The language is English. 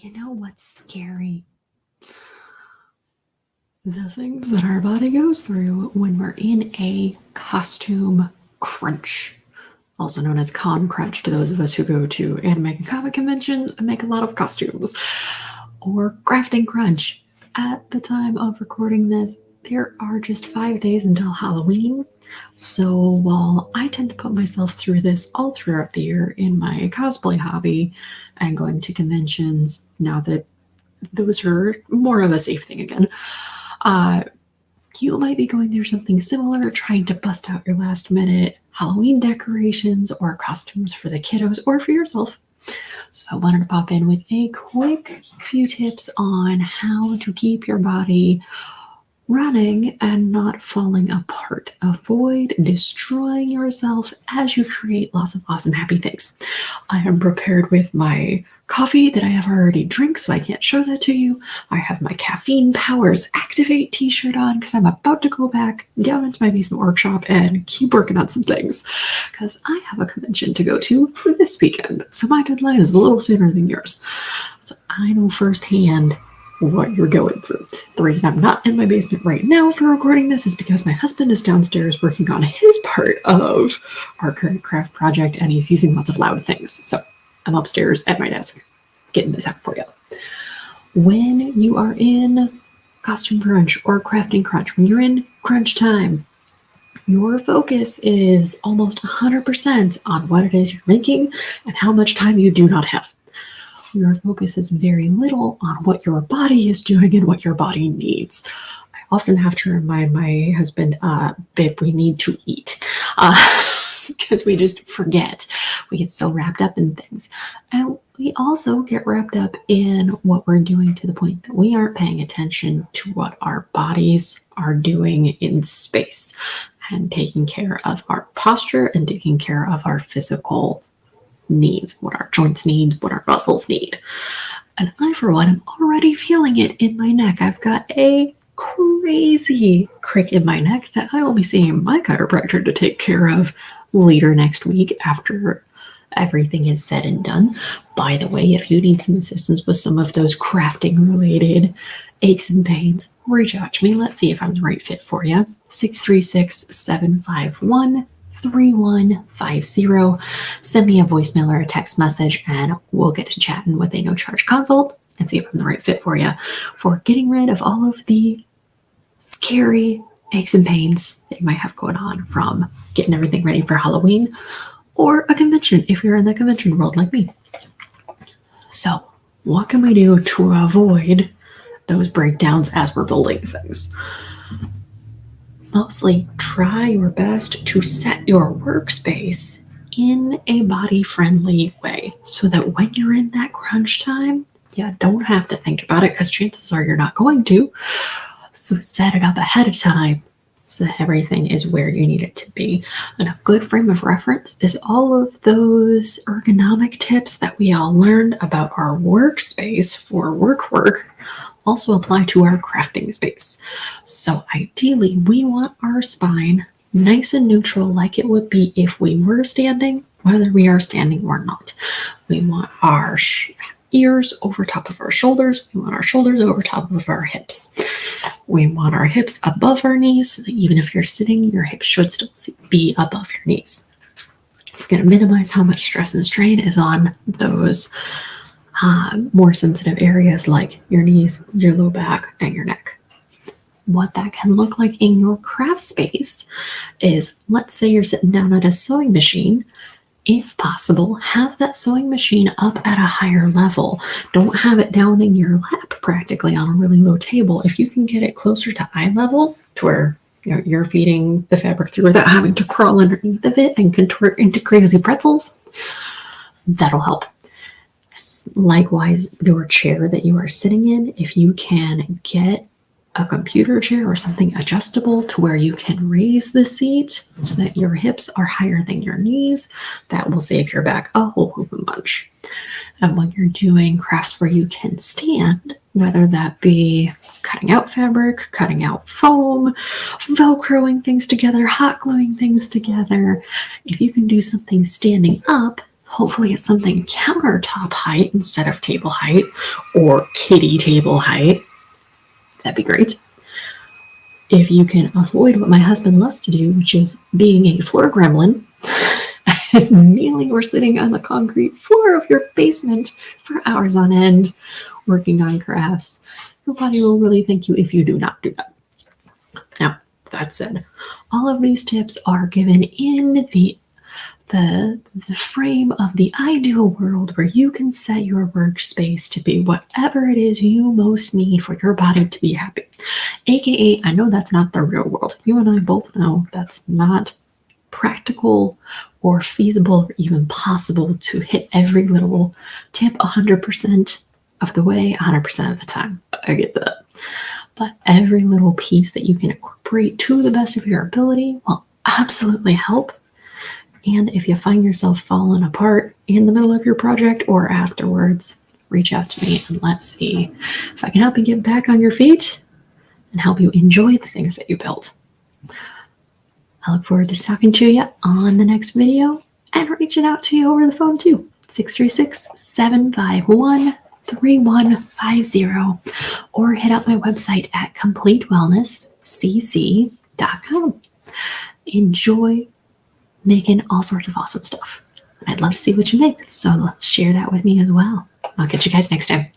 You know what's scary? The things that our body goes through when we're in a costume crunch, also known as con crunch to those of us who go to anime and comic conventions and make a lot of costumes, or crafting crunch. At the time of recording this, there are just 5 days until Halloween. So while I tend to put myself through this all throughout the year in my cosplay hobby and going to conventions, now that those are more of a safe thing again, uh, you might be going through something similar, trying to bust out your last minute Halloween decorations or costumes for the kiddos or for yourself. So I wanted to pop in with a quick few tips on how to keep your body running and not falling apart. Avoid destroying yourself as you create lots of awesome, happy things. I am prepared with my coffee that I have already drank, so I can't show that to you. I have my Caffeine Powers Activate t-shirt on because I'm about to go back down into my basement workshop and keep working on some things because I have a convention to go to for this weekend. So my deadline is a little sooner than yours. So I know firsthand what you're going through. The reason I'm not in my basement right now for recording this is because my husband is downstairs working on his part of our current craft project and he's using lots of loud things. So I'm upstairs at my desk getting this out for you. When you are in costume crunch or crafting crunch, when you're in crunch time, your focus is almost 100% on what it is you're making and how much time you do not have. Your focus is very little on what your body is doing and what your body needs. I often have to remind my husband, babe, we need to eat. Because we just forget. We get so wrapped up in things. And we also get wrapped up in what we're doing to the point that we aren't paying attention to what our bodies are doing in space and taking care of our posture and taking care of our physical needs, what our joints need, what our muscles need. And I, for one, am already feeling it in my neck. I've got a crazy crick in my neck that I will be seeing my chiropractor to take care of later next week after everything is said and done. By the way, if you need some assistance with some of those crafting related aches and pains, reach out to me. Let's see if I'm the right fit for you. 636-751 3150. Send me a voicemail or a text message and we'll get to chatting with a no charge consult and see if I'm the right fit for you for getting rid of all of the scary aches and pains that you might have going on from getting everything ready for Halloween or a convention if you're in the convention world like me. So what can we do to avoid those breakdowns as we're building things? Mostly try your best to set your workspace in a body-friendly way so that when you're in that crunch time, you don't have to think about it because chances are you're not going to. So set it up ahead of time so that everything is where you need it to be. And a good frame of reference is all of those ergonomic tips that we all learned about our workspace for work also apply to our crafting space. So ideally, we want our spine nice and neutral like it would be if we were standing, whether we are standing or not. We want our ears over top of our shoulders. We want our shoulders over top of our hips. We want our hips above our knees so that even if you're sitting, your hips should still be above your knees. It's going to minimize how much stress and strain is on those more sensitive areas like your knees, your low back, and your neck. What that can look like in your craft space is, let's say you're sitting down at a sewing machine. If possible, have that sewing machine up at a higher level. Don't have it down in your lap practically on a really low table. If you can get it closer to eye level to where you're feeding the fabric through without having to crawl underneath of it and contort into crazy pretzels, that'll help. Likewise, your chair that you are sitting in, if you can get a computer chair or something adjustable to where you can raise the seat so that your hips are higher than your knees, that will save your back a whole heap of bunch. And when you're doing crafts where you can stand, whether that be cutting out fabric, cutting out foam, velcroing things together, hot gluing things together, if you can do something standing up, Hopefully it's something countertop height instead of table height or kitty table height. That'd be great. If you can avoid what my husband loves to do, which is being a floor gremlin and kneeling or sitting on the concrete floor of your basement for hours on end working on crafts, your body will really thank you if you do not do that. Now, that said, all of these tips are given in the frame of the ideal world where you can set your workspace to be whatever it is you most need for your body to be happy. AKA, I know that's not the real world. You and I both know that's not practical or feasible or even possible to hit every little tip 100% of the way, 100% of the time. I get that. But every little piece that you can incorporate to the best of your ability will absolutely help. And if you find yourself falling apart in the middle of your project or afterwards, reach out to me and let's see if I can help you get back on your feet and help you enjoy the things that you built. I look forward to talking to you on the next video and reaching out to you over the phone too. 636-751-3150 or hit up my website at completewellnesscc.com. Enjoy making all sorts of awesome stuff. I'd love to see what you make, so share that with me as well. I'll catch you guys next time.